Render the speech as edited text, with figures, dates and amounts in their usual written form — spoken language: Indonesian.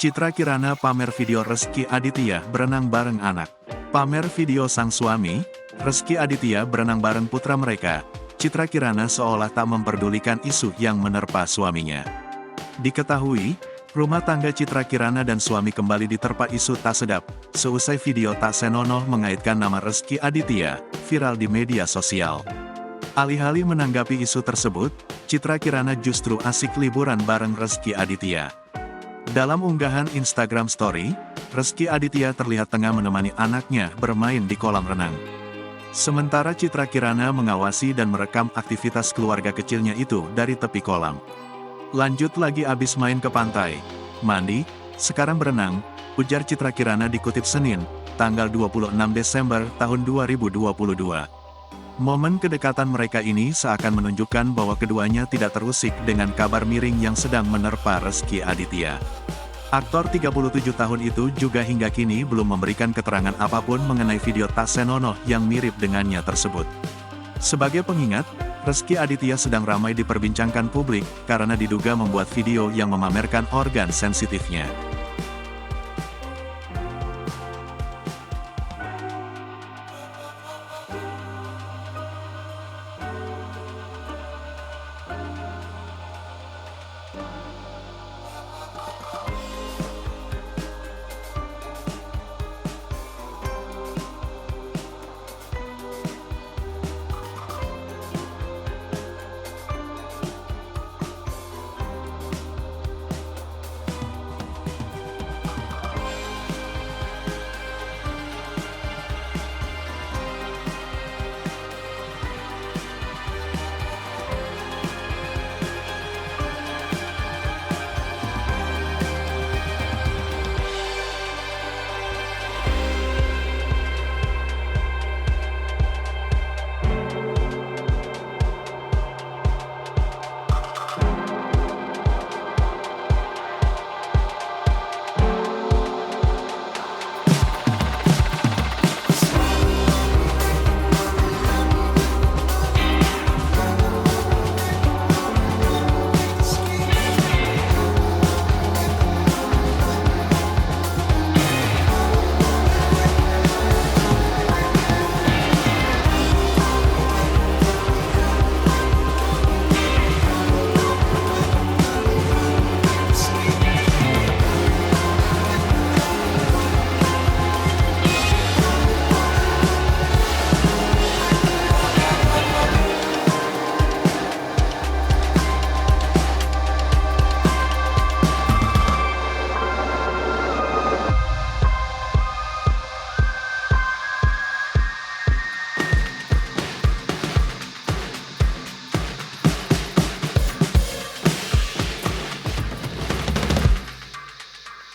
Citra Kirana pamer video Rezky Aditya berenang bareng anak. Pamer video sang suami, Rezky Aditya berenang bareng putra mereka. Citra Kirana seolah tak memperdulikan isu yang menerpa suaminya. Diketahui, rumah tangga Citra Kirana dan suami kembali diterpa isu tak sedap, seusai video tak senonoh mengaitkan nama Rezky Aditya, viral di media sosial. Alih-alih menanggapi isu tersebut, Citra Kirana justru asik liburan bareng Rezky Aditya. Dalam unggahan Instagram Story, Rezky Aditya terlihat tengah menemani anaknya bermain di kolam renang. Sementara Citra Kirana mengawasi dan merekam aktivitas keluarga kecilnya itu dari tepi kolam. Lanjut lagi abis main ke pantai, mandi, sekarang berenang, ujar Citra Kirana dikutip Senin, tanggal 26 Desember tahun 2022. Momen kedekatan mereka ini seakan menunjukkan bahwa keduanya tidak terusik dengan kabar miring yang sedang menerpa Rezky Aditya. Aktor 37 tahun itu juga hingga kini belum memberikan keterangan apapun mengenai video tak senonoh yang mirip dengannya tersebut. Sebagai pengingat, Rezky Aditya sedang ramai diperbincangkan publik karena diduga membuat video yang memamerkan organ sensitifnya.